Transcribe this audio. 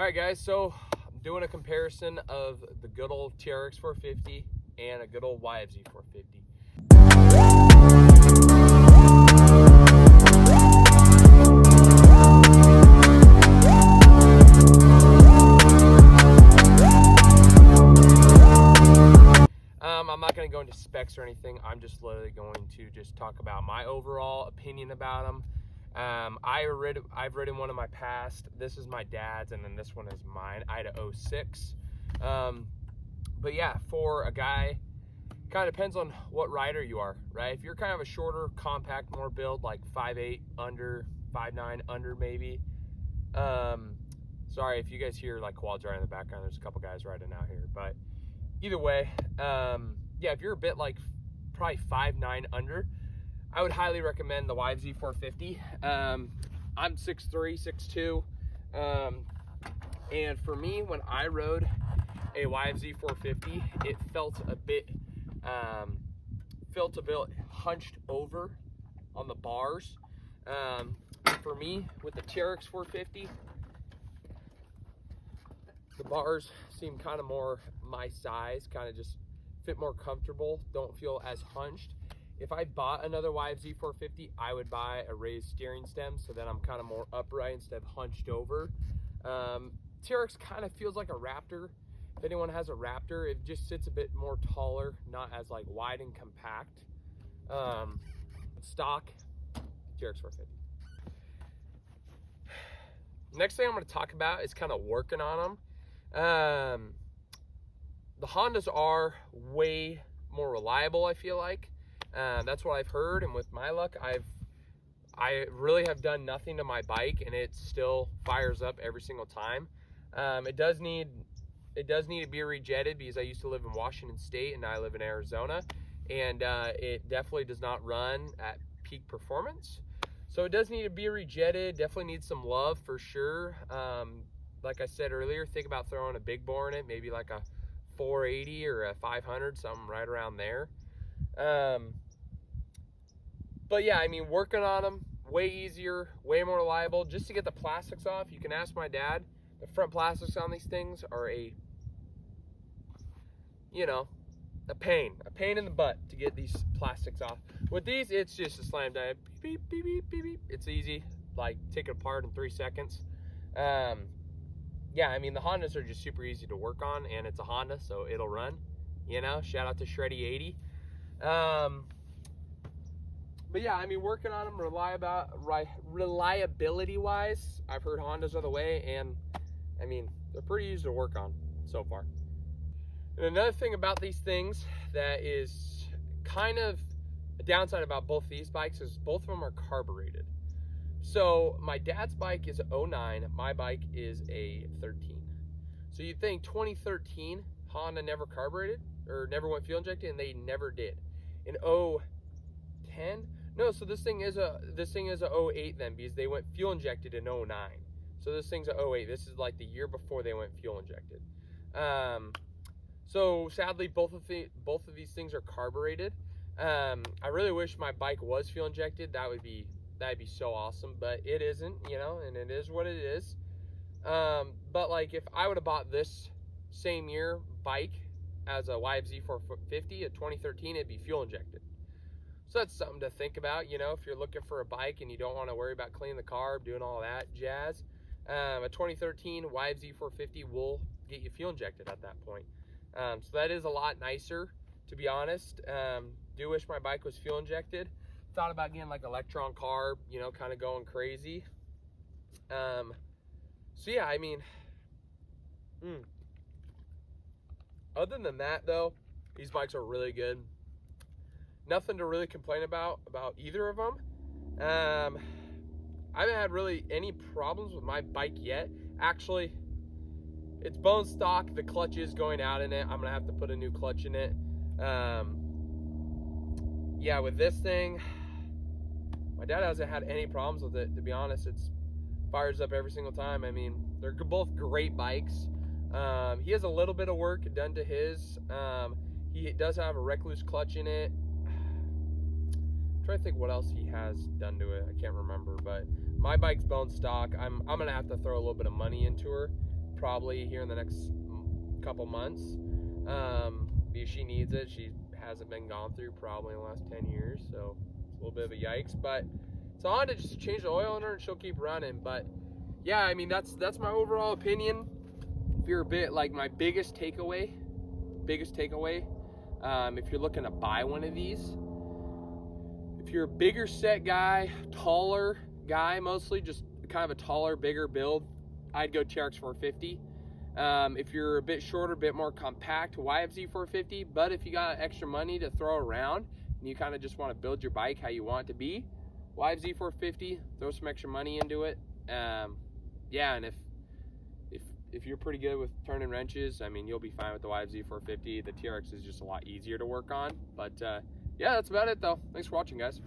Alright guys, so I'm doing a comparison of the good old TRX450 and a good old YFZ450. I'm not going to go into specs or anything. I'm just literally going to just talk about my overall opinion about them. I've ridden one in my past. This is my dad's, and then this one is mine. I had a 06. But yeah, for a guy, kind of depends on what rider you are, right? If you're kind of a shorter, compact, more build, like 5'8", under, 5'9", under maybe. Sorry if you guys hear like quads riding in the background. There's a couple guys riding out here, but either way, yeah, if you're a bit like probably 5'9" under, I would highly recommend the YFZ450. I'm 6'3", 6'2", and for me, when I rode a YFZ450, it felt a bit hunched over on the bars. For me, with the TRX450, the bars seem kind of more my size, kind of just fit more comfortable, don't feel as hunched. If I bought another YFZ450, I would buy a raised steering stem, so then I'm kind of more upright instead of hunched over. TRX kind of feels like a Raptor. If anyone has a Raptor, it just sits a bit more taller, not as like wide and compact. Stock TRX450. Next thing I'm going to talk about is kind of working on them. The Hondas are way more reliable, I feel like. That's what I've heard, and with my luck, I really have done nothing to my bike, and it still fires up every single time. It does need to be rejetted because I used to live in Washington State and now I live in Arizona, and it definitely does not run at peak performance. So it does need to be rejetted. Definitely needs some love for sure. Like I said earlier, think about throwing a big bore in it, maybe like a 480 or a 500, something right around there. But yeah, I mean, working on them, way easier, way more reliable. Just to get the plastics off, you can ask my dad. The front plastics on these things are a pain in the butt to get these plastics off. With these, it's just a slam dunk, beep, beep, beep, beep, beep. It's easy, like take it apart in 3 seconds. Yeah, I mean, the Hondas are just super easy to work on, and it's a Honda, so it'll run, shout out to Shreddy80. But yeah, I mean, working on them reliability wise, I've heard Hondas are the way, and I mean, they're pretty easy to work on so far. And another thing about these things that is kind of a downside about both these bikes is both of them are carbureted. So my dad's bike is a 09, my bike is a 13. So you'd think 2013 Honda never carbureted or never went fuel injected, and they never did. In 010, no, so this thing is a 08 then, because they went fuel injected in 09. So this thing's a 08. This is like the year before they went fuel injected. So sadly, both of these things are carbureted. I really wish my bike was fuel injected. That'd be so awesome, but it isn't, and it is what it is. But like, if I would have bought this same year bike as a YFZ450 at 2013, it'd be fuel injected. So that's something to think about, if you're looking for a bike and you don't want to worry about cleaning the carb, doing all that jazz. A 2013 YFZ450 will get you fuel injected at that point. So that is a lot nicer, to be honest. Do wish my bike was fuel injected. Thought about getting like electron carb, kind of going crazy. So yeah, I mean, other than that though, these bikes are really good. Nothing to really complain about either of them. I haven't had really any problems with my bike yet. Actually, it's bone stock. The clutch is going out in it. I'm gonna have to put a new clutch in it. Yeah, with this thing, my dad hasn't had any problems with it, to be honest. It's fires up every single time. I mean, they're both great bikes. He has a little bit of work done to his. He does have a recluse clutch in it. I'm trying to think what else he has done to it. I can't remember, but my bike's bone stock. I'm gonna have to throw a little bit of money into her. probably here in the next couple months. Because she needs it. She hasn't been gone through probably in the last 10 years, so it's a little bit of a yikes. But so I wanted to just change the oil in her and she'll keep running. But yeah, I mean, that's my overall opinion. If you're a bit like my biggest takeaway, if you're looking to buy one of these, if you're a bigger set guy, taller guy, mostly just kind of a taller, bigger build, I'd go TRX450. If you're a bit shorter, a bit more compact, YFZ450. But if you got extra money to throw around and you kind of just want to build your bike how you want it to be, YFZ450, throw some extra money into it. Yeah, and if you're pretty good with turning wrenches, I mean, you'll be fine with the YFZ450. The TRX is just a lot easier to work on. But yeah, that's about it though. Thanks for watching, guys.